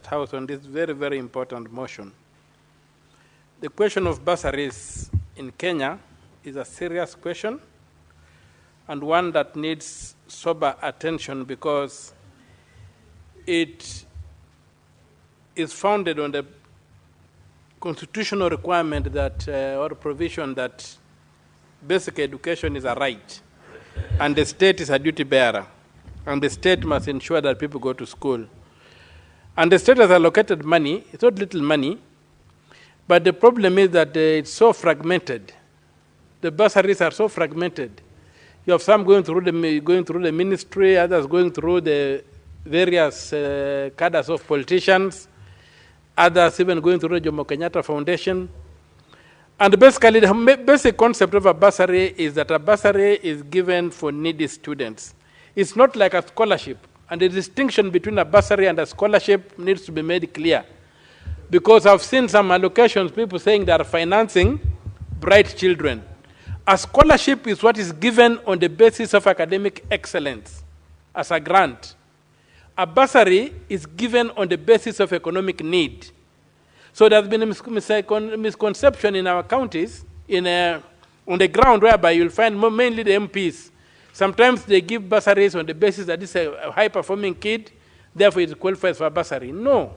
House on this very, very important motion. The question of bursaries in Kenya is a serious question and one that needs sober attention because it is founded on the constitutional requirement that, or provision that basic education is a right and the state is a duty bearer and the state must ensure that people go to school. And the state has allocated money, it's not little money, but the problem is that it's so fragmented. The bursaries are so fragmented. You have some going through the ministry, others going through the various cadres of politicians, others even going through the Kenyatta Foundation. And basically, the basic concept of a bursary is that a bursary is given for needy students. It's not like a scholarship. And the distinction between a bursary and a scholarship needs to be made clear. Because I've seen some allocations, people saying they are financing bright children. A scholarship is what is given on the basis of academic excellence as a grant. A bursary is given on the basis of economic need. So there's been a misconception in our counties on the ground whereby you'll find mainly the MPs. Sometimes they give bursaries on the basis that this is a high-performing kid, therefore it qualifies for a bursary. No.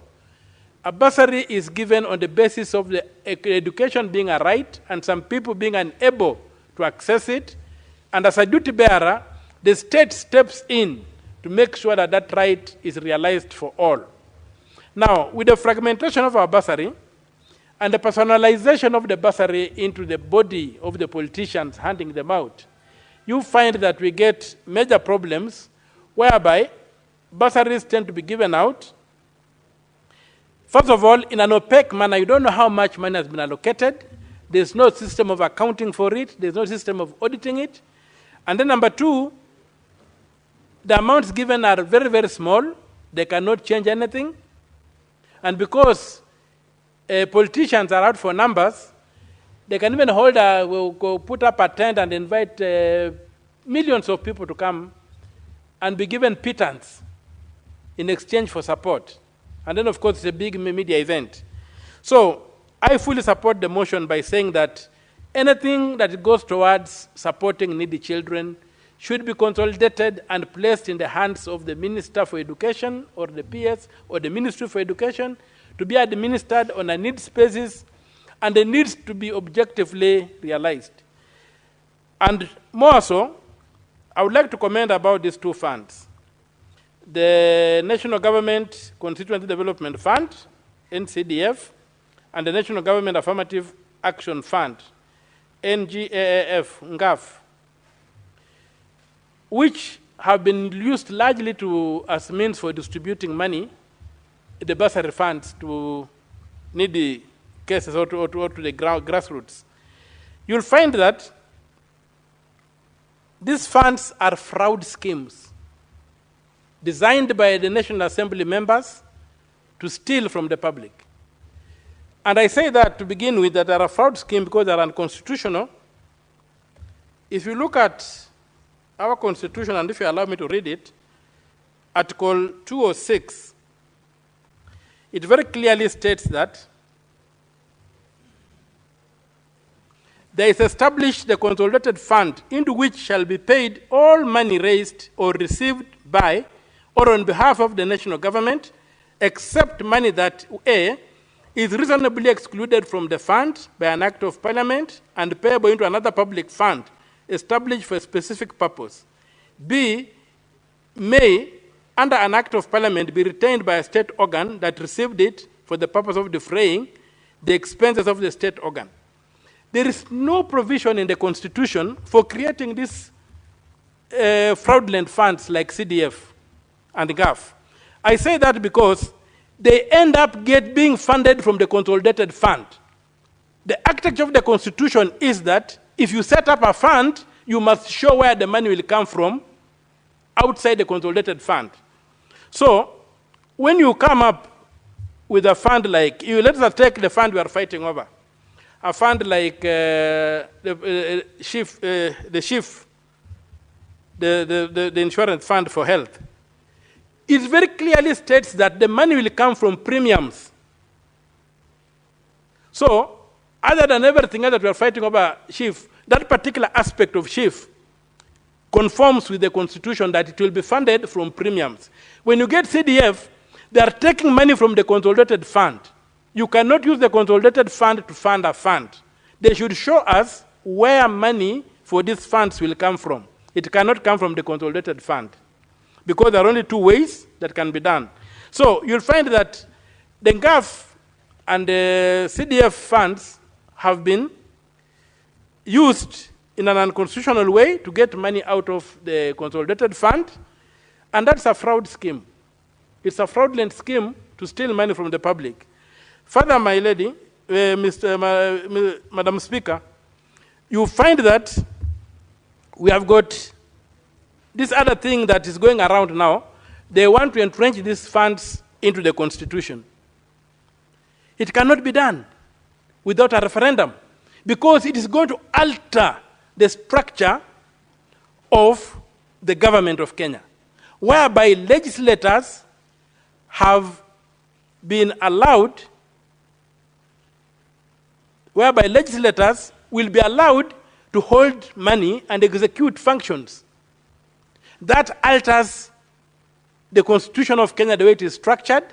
A bursary is given on the basis of the education being a right and some people being unable to access it. And as a duty bearer, the state steps in to make sure that that right is realized for all. Now, with the fragmentation of our bursary and the personalization of the bursary into the body of the politicians handing them out, you find that we get major problems whereby bursaries tend to be given out. First of all, in an opaque manner, you don't know how much money has been allocated. There's no system of accounting for it. There's no system of auditing it. And then number two, the amounts given are very, very small. They cannot change anything. And because politicians are out for numbers, they can even put up a tent and invite millions of people to come and be given pittance in exchange for support. And then, of course, it's a big media event. So I fully support the motion by saying that anything that goes towards supporting needy children should be consolidated and placed in the hands of the Minister for Education or the PS or the Ministry for Education to be administered on a needs basis and the needs to be objectively realized. And more so, I would like to comment about these two funds. The National Government Constituency Development Fund, Ng-Cdf, and the National Government Affirmative Action Fund, Ng-Cdf, which have been used largely as means for distributing money, the bursary funds to needy cases or to the grassroots. You'll find that these funds are fraud schemes designed by the National Assembly members to steal from the public. And I say that to begin with, that they are a fraud scheme because they are unconstitutional. If you look at our Constitution, and if you allow me to read it, Article 206, it very clearly states that there is established the consolidated fund into which shall be paid all money raised or received by or on behalf of the national government, except money that A, is reasonably excluded from the fund by an act of parliament and payable into another public fund established for a specific purpose. B, may, under an act of parliament, be retained by a state organ that received it for the purpose of defraying the expenses of the state organ. There is no provision in the Constitution for creating these fraudulent funds like CDF and GAF. I say that because they end up being funded from the consolidated fund. The architecture of the Constitution is that if you set up a fund, you must show where the money will come from outside the consolidated fund. So when you come up with a fund like, let us take the fund we are fighting over, a fund like the insurance fund for health. it very clearly states that the money will come from premiums. So, other than everything else that we are fighting over, Chief, that particular aspect of Chief conforms with the Constitution that it will be funded from premiums. When you get CDF, they are taking money from the consolidated fund. You cannot use the consolidated fund to fund a fund. They should show us where money for these funds will come from. It cannot come from the consolidated fund, because there are only two ways that can be done. So you'll find that the NGAF and the CDF funds have been used in an unconstitutional way to get money out of the consolidated fund, and that's a fraud scheme. It's a fraudulent scheme to steal money from the public. Further, my lady, Madam Speaker, you find that we have got this other thing that is going around now. They want to entrench these funds into the Constitution. It cannot be done without a referendum, because it is going to alter the structure of the government of Kenya, whereby legislators have been allowed, whereby legislators will be allowed to hold money and execute functions. That alters the Constitution of Kenya, the way it is structured,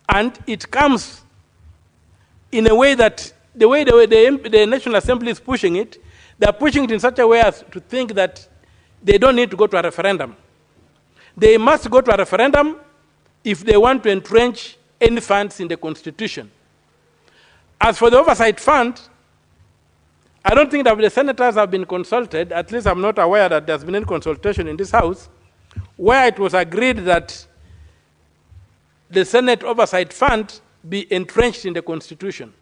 and it comes in a way that the way the National Assembly is pushing it, they are pushing it in such a way as to think that they don't need to go to a referendum. They must go to a referendum if they want to entrench any funds in the Constitution. As for the oversight fund, I don't think that the senators have been consulted. At least I'm not aware that there's been any consultation in this House where it was agreed that the Senate Oversight Fund be entrenched in the Constitution.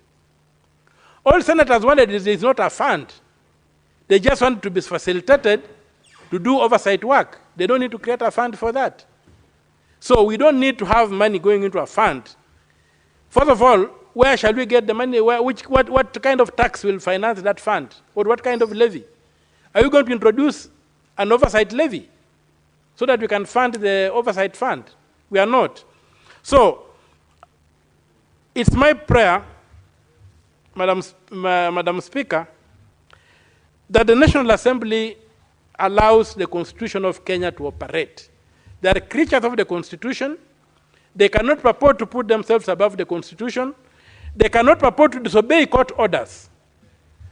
All senators wanted is not a fund. They just want to be facilitated to do oversight work. They don't need to create a fund for that. So we don't need to have money going into a fund. First of all, where shall we get the money? What kind of tax will finance that fund? Or what kind of levy? Are you going to introduce an oversight levy so that we can fund the oversight fund? We are not. So it's my prayer, Madam Speaker, that the National Assembly allows the Constitution of Kenya to operate. They are creatures of the Constitution. They cannot purport to put themselves above the Constitution. They cannot purport to disobey court orders.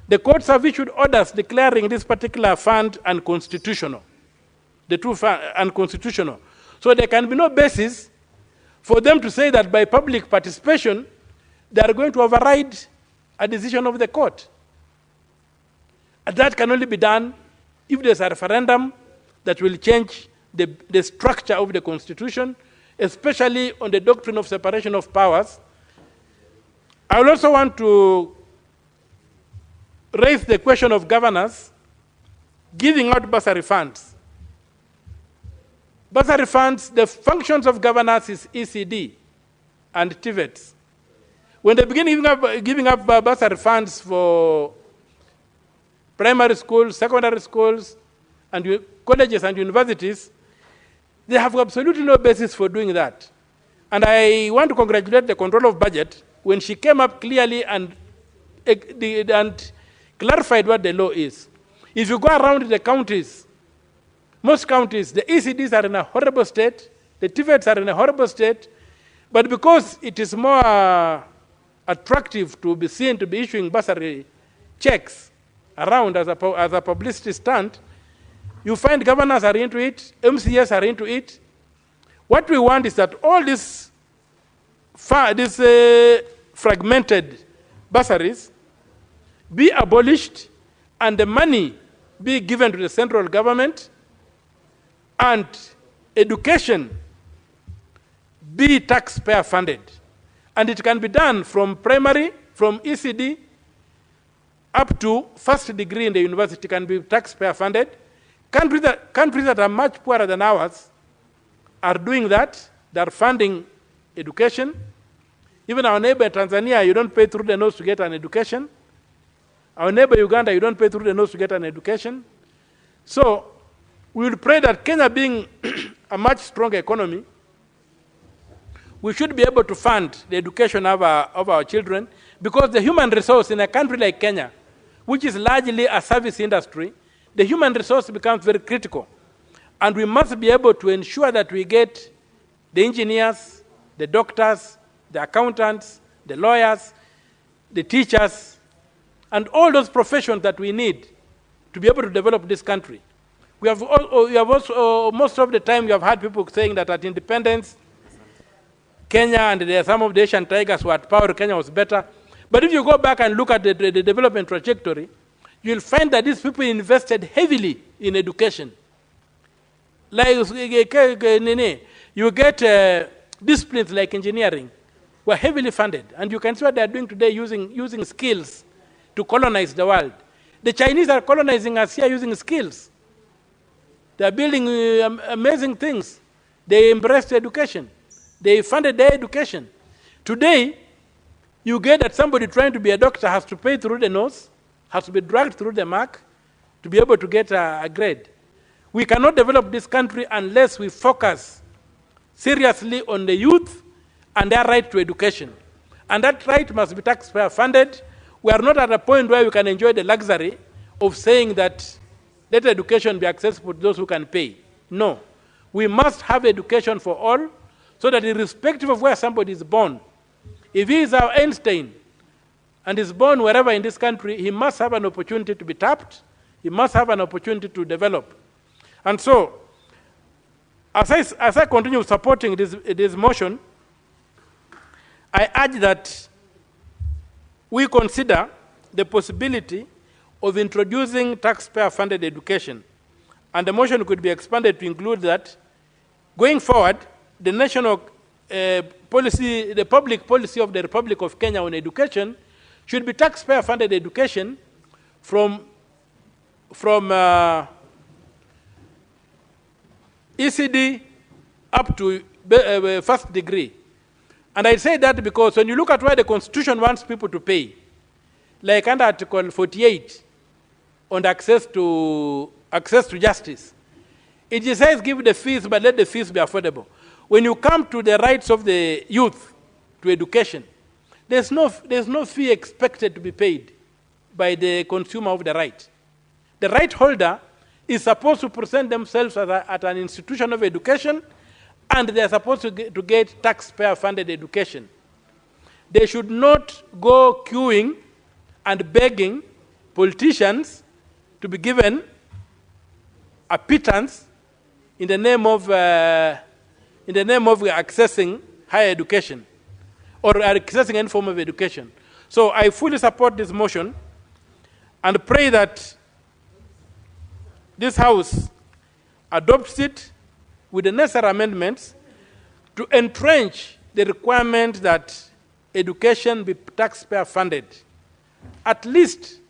The courts have issued orders declaring this particular fund unconstitutional, the two unconstitutional. So there can be no basis for them to say that by public participation, they are going to override a decision of the court. And that can only be done if there's a referendum that will change the structure of the Constitution, especially on the doctrine of separation of powers. I would also want to raise the question of governors giving out bursary funds. Bursary funds, the functions of governors is ECD and TVETs. When they begin giving up bursary funds for primary schools, secondary schools, and colleges and universities, they have absolutely no basis for doing that. And I want to congratulate the Control of Budget when she came up clearly and clarified what the law is. If you go around the counties, most counties, the ECDs are in a horrible state, the TVETs are in a horrible state, but because it is more attractive to be seen to be issuing bursary checks around as a publicity stunt, you find governors are into it, MCS are into it. What we want is that all these fragmented bursaries be abolished and the money be given to the central government, and education be taxpayer funded. And it can be done from primary, from ECD, up to first degree in the university can be taxpayer funded. Countries that are much poorer than ours are doing that. They are funding education. Even our neighbor Tanzania, you don't pay through the nose to get an education. Our neighbor Uganda, you don't pay through the nose to get an education. So we will pray that Kenya, being a much stronger economy, we should be able to fund the education of our children, because the human resource in a country like Kenya, which is largely a service industry, the human resource becomes very critical. And we must be able to ensure that we get the engineers, the doctors, the accountants, the lawyers, the teachers, and all those professions that we need to be able to develop this country. We have also, most of the time, you have heard people saying that at independence, Kenya and some of the Asian tigers were at power, Kenya was better. But if you go back and look at the development trajectory, you'll find that these people invested heavily in education. Like you get disciplines like engineering were heavily funded, and you can see what they are doing today using skills to colonize the world. The Chinese are colonizing us here using skills. They are building amazing things. They embraced education. They funded their education. Today, you get that somebody trying to be a doctor has to pay through the nose, has to be dragged through the mark to be able to get a grade. We cannot develop this country unless we focus seriously on the youth and their right to education. And that right must be taxpayer funded. We are not at a point where we can enjoy the luxury of saying that let education be accessible to those who can pay. No. We must have education for all, so that irrespective of where somebody is born, if he is our Einstein and is born wherever in this country, he must have an opportunity to be tapped. He must have an opportunity to develop. And so, as I continue supporting this motion, I urge that we consider the possibility of introducing taxpayer-funded education. And the motion could be expanded to include that, going forward, the national policy, the public policy of the Republic of Kenya on education should be taxpayer-funded education from ECD up to first degree. And I say that because when you look at where the Constitution wants people to pay, like under Article 48 on access to justice, it says give the fees, but let the fees be affordable. When you come to the rights of the youth to education, there's no fee expected to be paid by the consumer of the right. The right holder is supposed to present themselves at an institution of education, and they are supposed to get taxpayer-funded education. They should not go queuing and begging politicians to be given a pittance in the name of accessing higher education or accessing any form of education. So I fully support this motion and pray that this House adopts it with the necessary amendments to entrench the requirement that education be taxpayer funded, at least